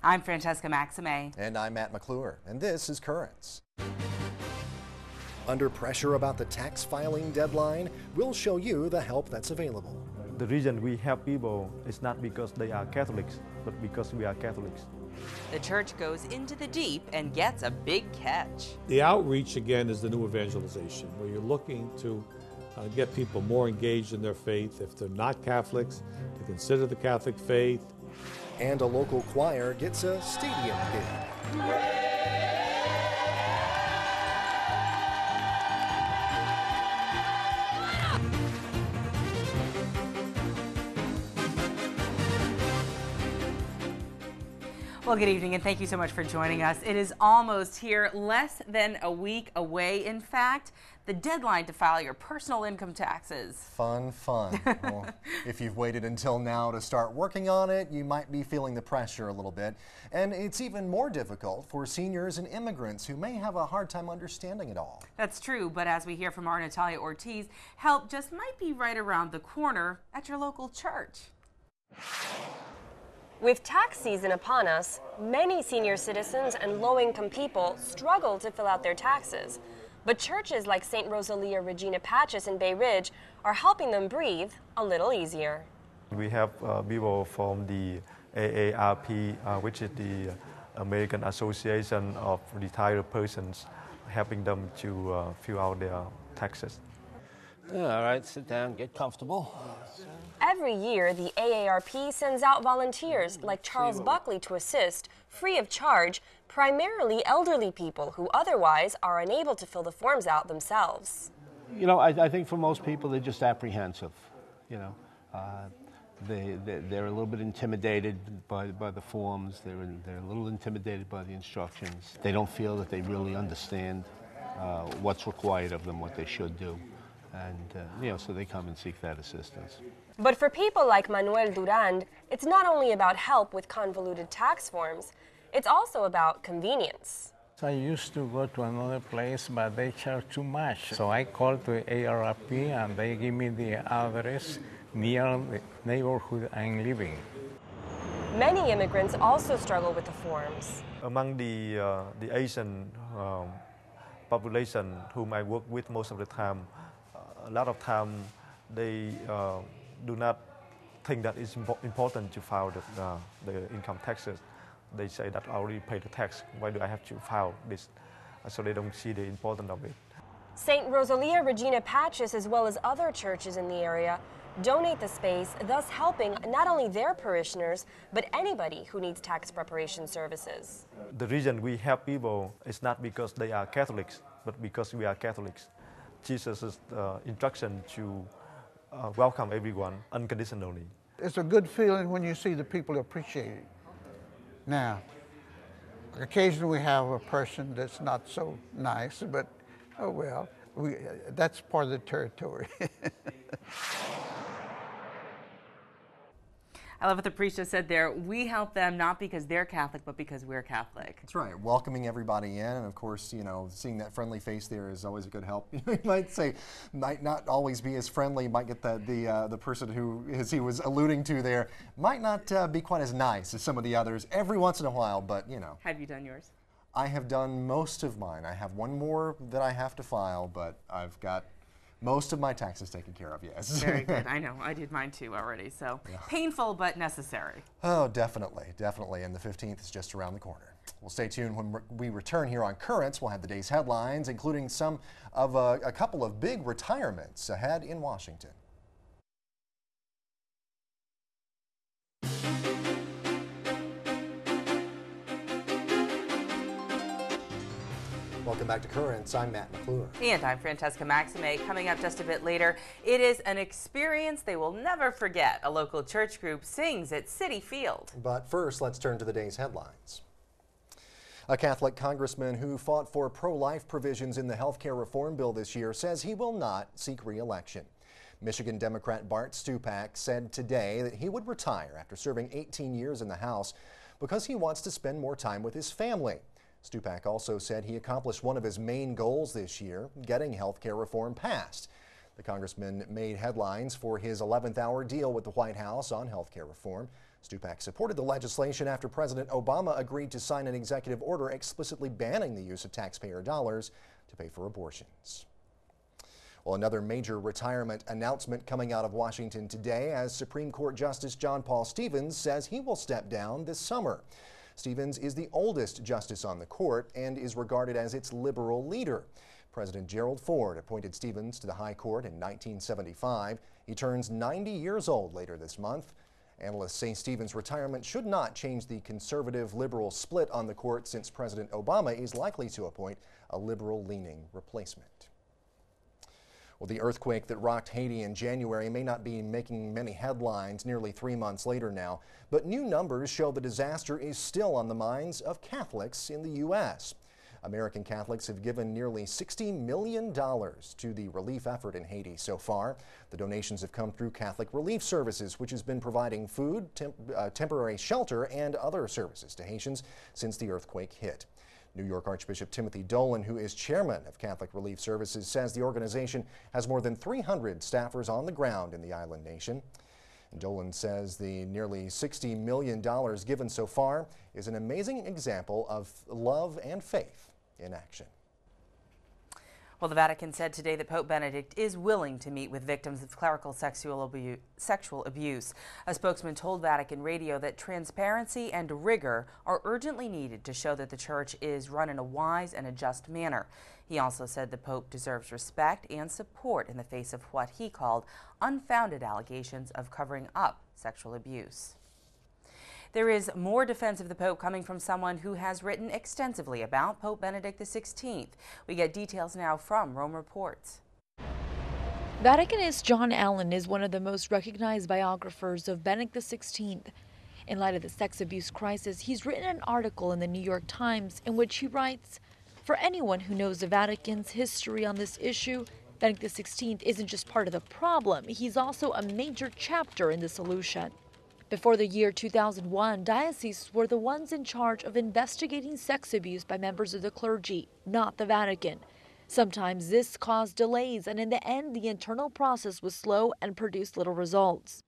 I'm Francesca Maxime. And I'm Matt McClure, and this is Currents. Under pressure about the tax filing deadline, we'll show you the help that's available. The reason we help people is not because they are Catholics, but because we are Catholics. The church goes into the deep and gets a big catch. The outreach, again, is the new evangelization, where you're looking to get people more engaged in their faith. If they're not Catholics, to consider the Catholic faith. And a local choir gets a stadium gig. Well, good evening and thank you so much for joining us. It is almost here, less than a week away, in fact, the deadline to file your personal income taxes. Fun. Well, if you've waited until now to start working on it, you might be feeling the pressure a little bit. And it's even more difficult for seniors and immigrants who may have a hard time understanding it all. That's true, but as we hear from our Natalia Ortiz, help just might be right around the corner at your local church. With tax season upon us, many senior citizens and low-income people struggle to fill out their taxes. But churches like St. Rosalia Regina Pacis in Bay Ridge are helping them breathe a little easier. We have people from the AARP, which is the American Association of Retired Persons, helping them to fill out their taxes. All right, sit down, get comfortable. Every year, the AARP sends out volunteers like Charles Buckley to assist, free of charge, primarily elderly people who otherwise are unable to fill the forms out themselves. You know, I think for most people, they're just apprehensive. You know, they're a little bit intimidated by the forms. They're a little intimidated by the instructions. They don't feel that they really understand what's required of them, what they should do. And, you know, so they come and seek that assistance. But for people like Manuel Durand, it's not only about help with convoluted tax forms, it's also about convenience. I used to go to another place, but they charge too much. So I called to AARP and they give me the address near the neighborhood I'm living. Many immigrants also struggle with the forms. Among the Asian population whom I work with most of the time, a lot of time they do not think that it's important to file the income taxes. They say that I already paid the tax, why do I have to file this? So they don't see the importance of it. St. Rosalia Regina Pacis, as well as other churches in the area, donate the space, thus helping not only their parishioners, but anybody who needs tax preparation services. The reason we help people is not because they are Catholics, but because we are Catholics. Jesus' instruction to welcome everyone unconditionally. It's a good feeling when you see the people appreciate it. Now, occasionally we have a person that's not so nice, but oh well, that's part of the territory. I love what the priest just said there. We help them not because they're Catholic, but because we're Catholic. That's right. Welcoming everybody in, and of course, you know, seeing that friendly face there is always a good help. You might say, might not always be as friendly. You might get the person who, as he was alluding to there, might not be quite as nice as some of the others every once in a while. But you know. Have you done yours? I have done most of mine. I have one more that I have to file, but I've got most of my taxes taken care of, yes. Very good. I know. I did mine too already. So yeah. Painful, but necessary. Oh, definitely. And the 15th is just around the corner. Well, stay tuned. When we return here on Currents, we'll have the day's headlines, including some of a couple of big retirements ahead in Washington. Welcome back to Currents. I'm Matt McClure. And I'm Francesca Maxime. Coming up just a bit later, it is an experience they will never forget. A local church group sings at Citi Field. But first, let's turn to the day's headlines. A Catholic congressman who fought for pro-life provisions in the health care reform bill this year says he will not seek re-election. Michigan Democrat Bart Stupak said today that he would retire after serving 18 years in the House because he wants to spend more time with his family. Stupak also said he accomplished one of his main goals this year, getting health care reform passed. The congressman made headlines for his 11th hour deal with the White House on health care reform. Stupak supported the legislation after President Obama agreed to sign an executive order explicitly banning the use of taxpayer dollars to pay for abortions. Well, another major retirement announcement coming out of Washington today as Supreme Court Justice John Paul Stevens says he will step down this summer. Stevens is the oldest justice on the court and is regarded as its liberal leader. President Gerald Ford appointed Stevens to the High Court in 1975. He turns 90 years old later this month. Analysts say Stevens' retirement should not change the conservative-liberal split on the court since President Obama is likely to appoint a liberal-leaning replacement. Well, the earthquake that rocked Haiti in January may not be making many headlines nearly 3 months later now, but new numbers show the disaster is still on the minds of Catholics in the U.S. American Catholics have given nearly $60 million to the relief effort in Haiti so far. The donations have come through Catholic Relief Services, which has been providing food, temporary shelter, and other services to Haitians since the earthquake hit. New York Archbishop Timothy Dolan, who is chairman of Catholic Relief Services, says the organization has more than 300 staffers on the ground in the island nation. Dolan says the nearly $60 million given so far is an amazing example of love and faith in action. Well, the Vatican said today that Pope Benedict is willing to meet with victims of clerical sexual abuse. A spokesman told Vatican Radio that transparency and rigor are urgently needed to show that the Church is run in a wise and a just manner. He also said the Pope deserves respect and support in the face of what he called unfounded allegations of covering up sexual abuse. There is more defense of the Pope coming from someone who has written extensively about Pope Benedict XVI. We get details now from Rome Reports. Vaticanist John Allen is one of the most recognized biographers of Benedict XVI. In light of the sex abuse crisis, he's written an article in the New York Times in which he writes, "For anyone who knows the Vatican's history on this issue, Benedict XVI isn't just part of the problem, he's also a major chapter in the solution." Before the year 2001, dioceses were the ones in charge of investigating sex abuse by members of the clergy, not the Vatican. Sometimes this caused delays, and in the end, the internal process was slow and produced little results.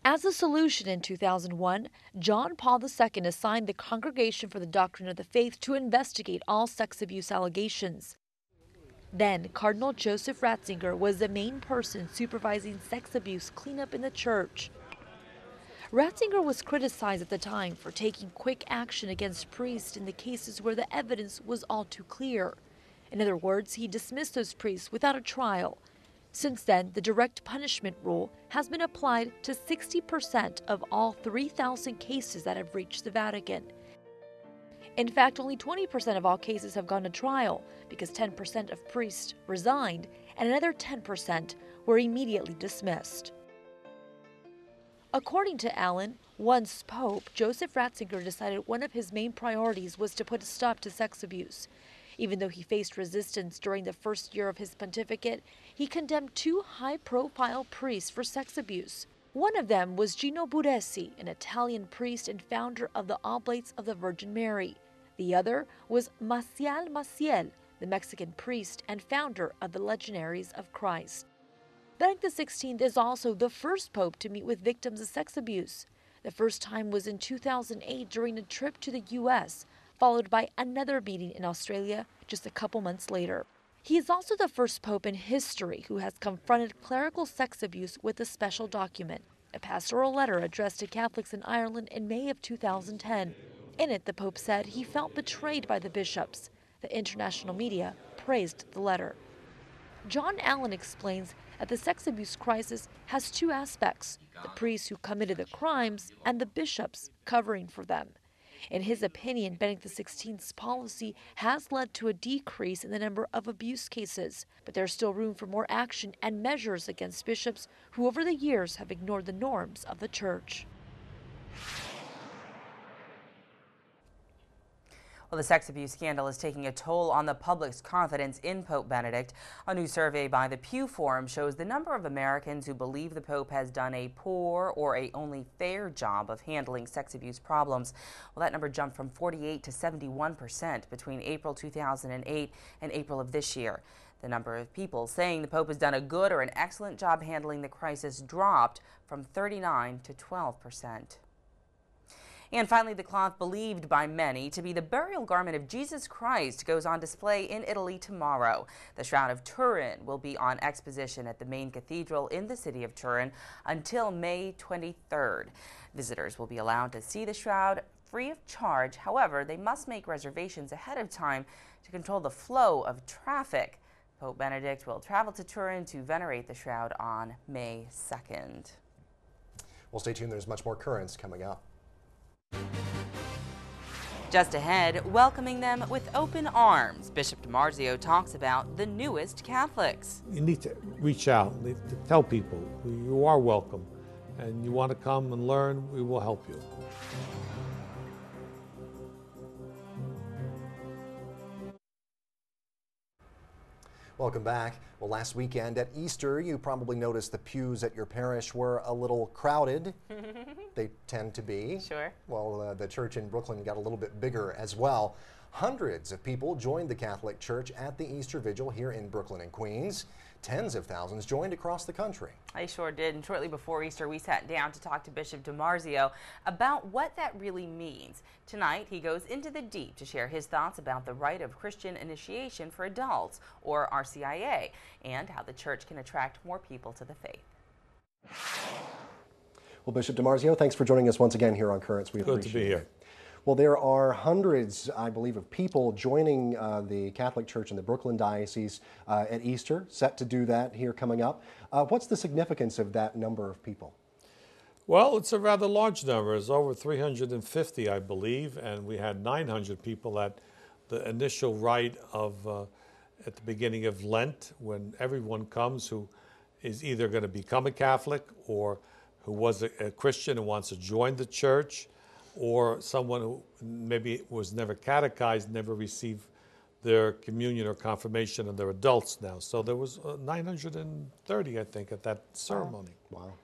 As a solution in 2001, John Paul II assigned the Congregation for the Doctrine of the Faith to investigate all sex abuse allegations. Then, Cardinal Joseph Ratzinger was the main person supervising sex abuse cleanup in the Church. Ratzinger was criticized at the time for taking quick action against priests in the cases where the evidence was all too clear. In other words, he dismissed those priests without a trial. Since then, the direct punishment rule has been applied to 60% of all 3,000 cases that have reached the Vatican. In fact, only 20% of all cases have gone to trial because 10% of priests resigned and another 10% were immediately dismissed. According to Allen, once Pope, Joseph Ratzinger decided one of his main priorities was to put a stop to sex abuse. Even though he faced resistance during the first year of his pontificate, he condemned 2 high-profile priests for sex abuse. One of them was Gino Buresi, an Italian priest and founder of the Oblates of the Virgin Mary. The other was Maciel Maciel, the Mexican priest and founder of the Legionaries of Christ. Benedict XVI is also the first pope to meet with victims of sex abuse. The first time was in 2008 during a trip to the U.S., followed by another meeting in Australia just a couple months later. He is also the first pope in history who has confronted clerical sex abuse with a special document, a pastoral letter addressed to Catholics in Ireland in May of 2010. In it, the pope said he felt betrayed by the bishops. The international media praised the letter. John Allen explains that the sex abuse crisis has 2 aspects: the priests who committed the crimes and the bishops covering for them. In his opinion, Benedict XVI's policy has led to a decrease in the number of abuse cases, but there's still room for more action and measures against bishops who over the years have ignored the norms of the Church. Well, the sex abuse scandal is taking a toll on the public's confidence in Pope Benedict. A new survey by the Pew Forum shows the number of Americans who believe the Pope has done a poor or a only fair job of handling sex abuse problems. Well, that number jumped from 48% to 71% between April 2008 and April of this year. The number of people saying the Pope has done a good or an excellent job handling the crisis dropped from 39% to 12%. And finally, the cloth believed by many to be the burial garment of Jesus Christ goes on display in Italy tomorrow. The Shroud of Turin will be on exposition at the main cathedral in the city of Turin until May 23rd. Visitors will be allowed to see the shroud free of charge. However, they must make reservations ahead of time to control the flow of traffic. Pope Benedict will travel to Turin to venerate the shroud on May 2nd. Well, stay tuned. There's much more Currents coming up. Just ahead, welcoming them with open arms, Bishop DiMarzio talks about the newest Catholics. You need to reach out, to tell people you are welcome, and you want to come and learn, we will help you. Welcome back. Well, last weekend at Easter, you probably noticed the pews at your parish were a little crowded. They tend to be. Sure. Well, the church in Brooklyn got a little bit bigger as well. Hundreds of people joined the Catholic Church at the Easter Vigil here in Brooklyn and Queens. Tens of thousands joined across the country. I sure did. And shortly before Easter, we sat down to talk to Bishop DiMarzio about what that really means. Tonight, he goes into the deep to share his thoughts about the rite of Christian initiation for adults, or RCIA, and how the church can attract more people to the faith. Well, Bishop DiMarzio, thanks for joining us once again here on Currents. We appreciate it. Good to be here. Well, there are hundreds, I believe, of people joining the Catholic Church in the Brooklyn Diocese at Easter, set to do that here coming up. What's the significance of that number of people? Well, it's a rather large number. It's over 350, I believe, and we had 900 people at the initial rite of at the beginning of Lent, when everyone comes who is either going to become a Catholic or who was a Christian and wants to join the church, or someone who maybe was never catechized, never received their communion or confirmation, and they're adults now. So there was 930, I think, at that ceremony. Wow.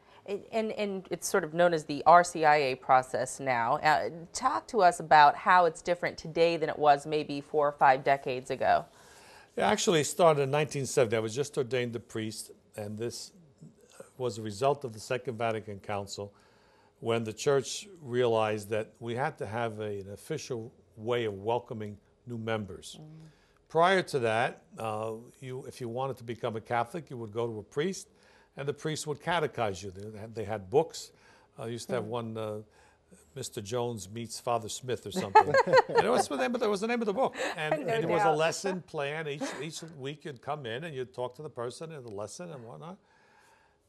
And it's sort of known as the RCIA process now. Talk to us about how it's different today than it was maybe 4 or 5 decades ago. It actually started in 1970. I was just ordained a priest, and this was a result of the Second Vatican Council, when the church realized that we had to have an official way of welcoming new members. Prior to that, if you wanted to become a Catholic, you would go to a priest, and the priest would catechize you. They had books. I used to have one, Mr. Jones Meets Father Smith or something. And it was the name of the book. And it was a lesson plan. Each week you'd come in and you'd talk to the person in the lesson and whatnot.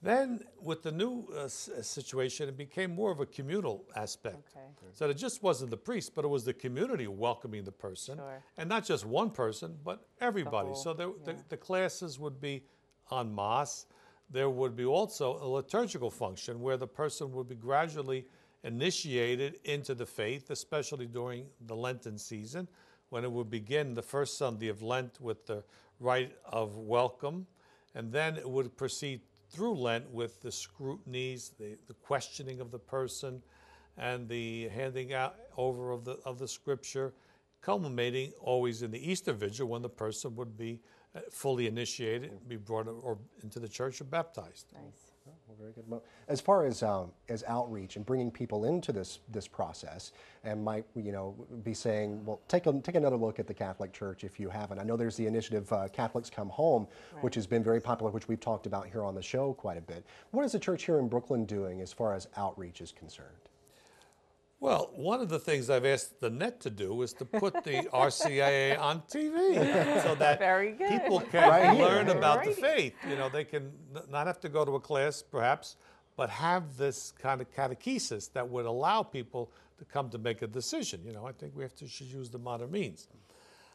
Then, with the new situation, it became more of a communal aspect. Okay. So it just wasn't the priest, but it was the community welcoming the person. Sure. And not just one person, but everybody. So the classes would be en masse. There would be also a liturgical function where the person would be gradually initiated into the faith, especially during the Lenten season, when it would begin the first Sunday of Lent with the rite of welcome, and then it would proceed through Lent with the scrutinies, the questioning of the person, and the handing out over of the scripture, culminating always in the Easter Vigil, when the person would be fully initiated, be brought into the church or baptized. Nice. Well, very good. Well, as far as outreach and bringing people into this process, and might be saying, well, take another look at the Catholic Church if you haven't. I know there's the initiative Catholics Come Home, right, which has been very popular, which we've talked about here on the show quite a bit. What is the church here in Brooklyn doing as far as outreach is concerned? Well, one of the things I've asked the net to do is to put the RCIA on TV so that people can learn about the faith. They can not have to go to a class, perhaps, but have this kind of catechesis that would allow people to come to make a decision. I think we should use the modern means.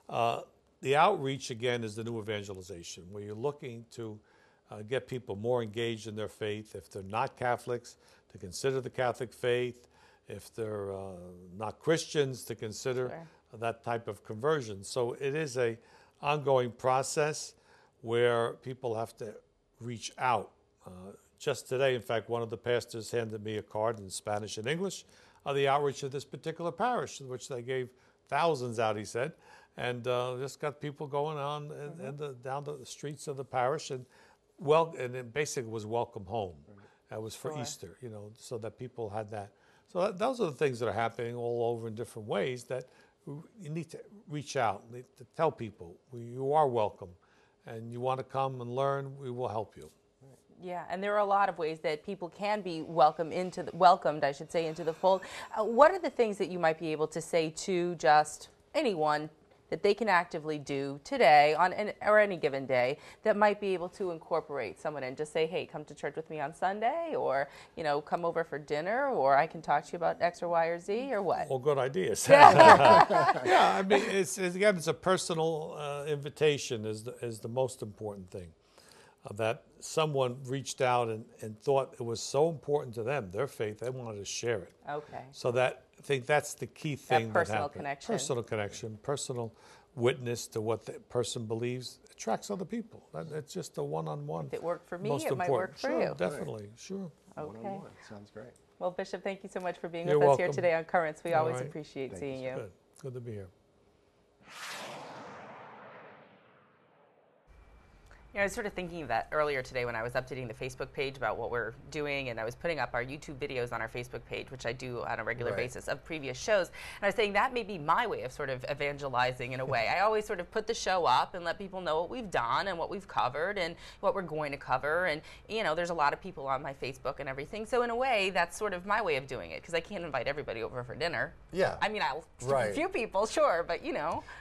The outreach, again, is the new evangelization, where you're looking to get people more engaged in their faith. If they're not Catholics, to consider the Catholic faith. If they're not Christians, to consider that type of conversion. So it is an ongoing process where people have to reach out. Just today, in fact, one of the pastors handed me a card in Spanish and English of the outreach of this particular parish, in which they gave thousands out, he said, and just got people going on down the streets of the parish, and it basically was welcome home. That was for Easter, so that people had that So those are the things that are happening all over in different ways that you need to reach out, need to tell people you are welcome, and you want to come and learn, we will help you. Yeah, and there are a lot of ways that people can be welcomed into the fold. What are the things that you might be able to say to just anyone that they can actively do today or any given day that might be able to incorporate someone and just say, hey, come to church with me on Sunday, or come over for dinner, or I can talk to you about X or Y or Z, or what? All good ideas. Yeah, I mean, it's a personal invitation is the most important thing. That someone reached out and thought it was so important to them, their faith, they wanted to share it. Okay. So I think that's the key thing. Personal connection. Personal connection, personal witness to what the person believes attracts other people. It's just a one-on-one. If it worked for me, most it might work for sure, you. Definitely, sure. Okay. One-on-one. Sounds great. Well, Bishop, thank you so much for being You're with us welcome. here today on Currents. We always right. appreciate seeing you. Good to be here. I was sort of thinking of that earlier today when I was updating the Facebook page about what we're doing, and I was putting up our YouTube videos on our Facebook page, which I do on a regular basis, of previous shows. And I was saying that may be my way of sort of evangelizing in a way. I always sort of put the show up and let people know what we've done and what we've covered and what we're going to cover. And, there's a lot of people on my Facebook and everything. So in a way, that's sort of my way of doing it, because I can't invite everybody over for dinner. Yeah. I mean, a few people, sure, but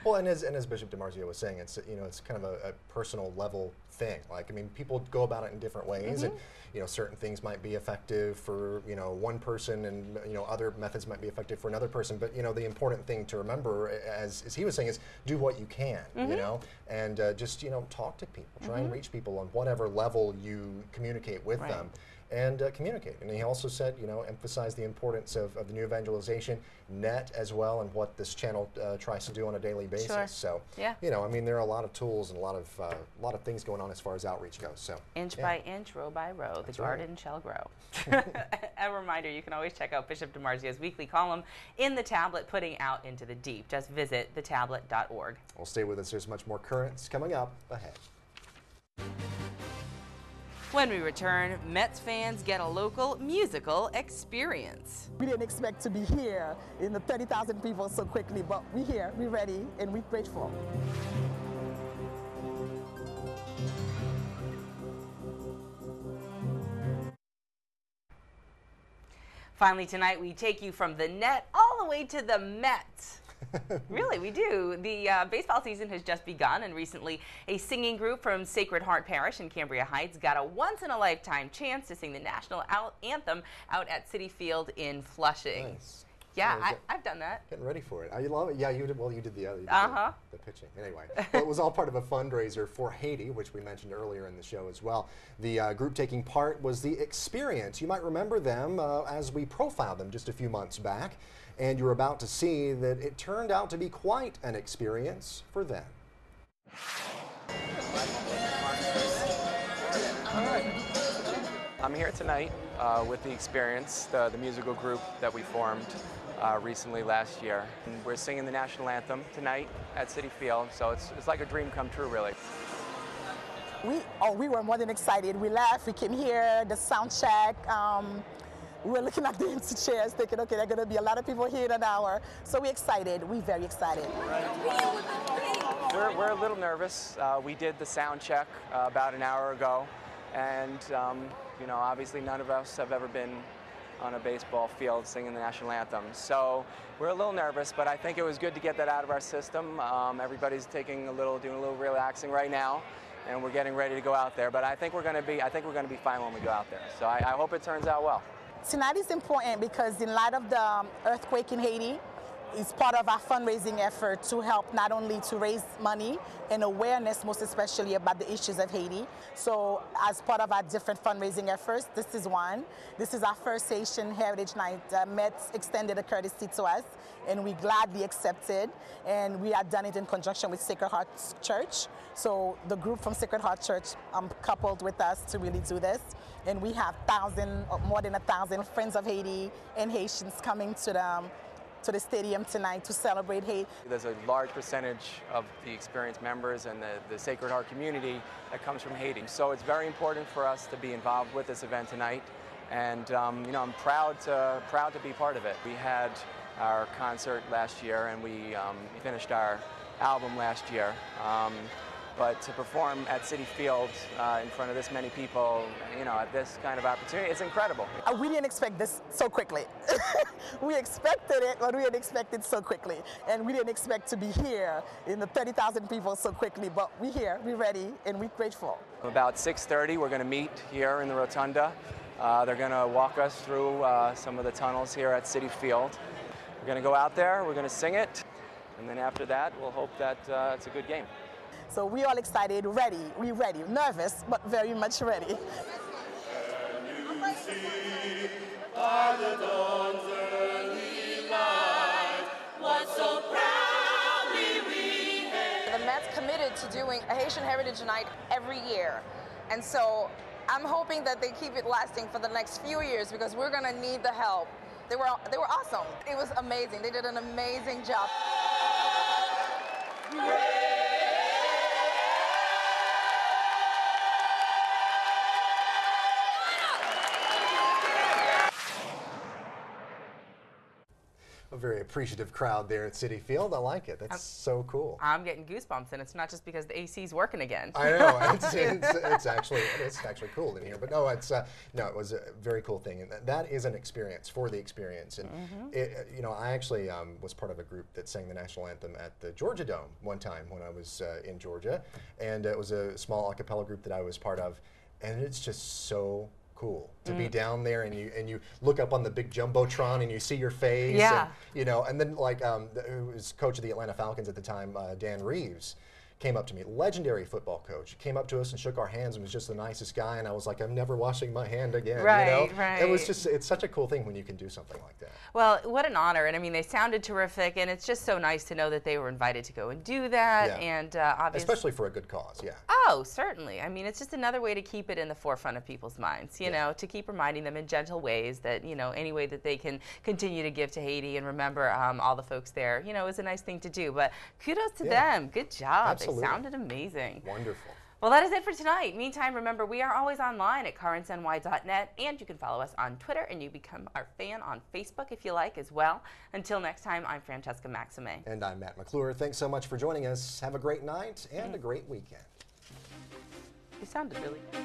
Well, and as Bishop DiMarzio was saying, it's it's kind of a personal level thing. Like, I mean, people go about it in different ways, and certain things might be effective for one person, and other methods might be effective for another person. But the important thing to remember, as he was saying, is do what you can, and just talk to people, try and reach people on whatever level you communicate with them. And communicate. And he also said, emphasize the importance of the new evangelization net as well, and what this channel tries to do on a daily basis. Sure. So, yeah. I mean, there are a lot of tools and a lot of things going on as far as outreach goes. So, inch by inch, row by row, the garden shall grow. A reminder, you can always check out Bishop DiMarzio's weekly column in the Tablet, Putting Out into the Deep. Just visit thetablet.org. Well, stay with us. There's much more Currents coming up ahead. When we return, Mets fans get a local musical experience. We didn't expect to be here in the 30,000 people so quickly, but we're here, we're ready, and we're grateful. Finally tonight, we take you from the net all the way to the Mets. Really, we do. The baseball season has just begun, and recently a singing group from Sacred Heart Parish in Cambria Heights got a once-in-a-lifetime chance to sing the national anthem out at Citi Field in Flushing. Nice. Yeah, I've done that. Getting ready for it. You love it? Yeah, you did. Well, you did the pitching. Anyway, well, it was all part of a fundraiser for Haiti, which we mentioned earlier in the show as well. The group taking part was The Experience. You might remember them as we profiled them just a few months back, and you're about to see that it turned out to be quite an experience for them. I'm here tonight with The Experience, the musical group that we formed recently last year. And we're singing the national anthem tonight at Citi Field, so it's like a dream come true, really. We were more than excited. We left, we came here, the sound check. We were looking at the empty chairs thinking, okay, there are going to be a lot of people here in an hour. So we're excited. We're very excited. We're a little nervous. We did the sound check about an hour ago. And, obviously none of us have ever been on a baseball field singing the national anthem. So we're a little nervous, but I think it was good to get that out of our system. Everybody's doing a little relaxing right now, and we're getting ready to go out there. But I think we're going to be fine when we go out there. So I hope it turns out well. Tonight is important because in light of the earthquake in Haiti, it's part of our fundraising effort to help not only to raise money and awareness, most especially about the issues of Haiti. So as part of our different fundraising efforts, this is one. This is our first Haitian Heritage Night. Mets extended a courtesy to us, and we gladly accepted. And we had done it in conjunction with Sacred Heart Church. So the group from Sacred Heart Church coupled with us to really do this. And we have more than 1,000 friends of Haiti and Haitians coming to the stadium tonight to celebrate Haiti. There's a large percentage of the Experience members and the Sacred Heart community that comes from Haiti. So it's very important for us to be involved with this event tonight. And you know, I'm proud to be part of it. We had our concert last year, and we finished our album last year. But to perform at Citi Field in front of this many people, you know, at this kind of opportunity, it's incredible. We didn't expect this so quickly. We expected it, but we didn't expect it so quickly. And we didn't expect to be here in the 30,000 people so quickly, but we're here, we're ready, and we're grateful. About 6:30, we're going to meet here in the Rotunda. They're going to walk us through some of the tunnels here at Citi Field. We're going to go out there, we're going to sing it, and then after that, we'll hope that it's a good game. So we're all excited, ready, we're ready, nervous, but very much ready. The Met's committed to doing a Haitian Heritage Night every year. And so I'm hoping that they keep it lasting for the next few years because we're going to need the help. They were awesome. It was amazing. They did an amazing job. A very appreciative crowd there at Citi Field. I like it. That's so cool. I'm getting goosebumps, and it's not just because the AC's working again. I know. It's actually cool in here. But no, it was a very cool thing, and that is an experience for the experience. And you know, I actually was part of a group that sang the national anthem at the Georgia Dome one time when I was in Georgia, and it was a small a cappella group that I was part of, and it's just so cool to be down there, and you look up on the big jumbotron and you see your face. Yeah. And, you know, and then like who was coach of the Atlanta Falcons at the time, Dan Reeves, came up to me, legendary football coach, came up to us and shook our hands and was just the nicest guy, and I was like, I'm never washing my hand again. Right, you know? right. It was just, it's such a cool thing when you can do something like that. Well, what an honor, and I mean, they sounded terrific, and it's just so nice to know that they were invited to go and do that, Yeah. and obviously... Especially for a good cause, yeah. Oh, certainly. I mean, it's just another way to keep it in the forefront of people's minds, you know, to keep reminding them in gentle ways that, you know, any way that they can continue to give to Haiti and remember all the folks there, you know, is a nice thing to do. But kudos to them. Good job. Absolutely. They sounded amazing. Wonderful. Well, that is it for tonight. Meantime, remember, we are always online at currentsny.net, and you can follow us on Twitter, and you become our fan on Facebook if you like as well. Until next time, I'm Francesca Maxime. And I'm Matt McClure. Thanks so much for joining us. Have a great night and a great weekend. You sounded really good.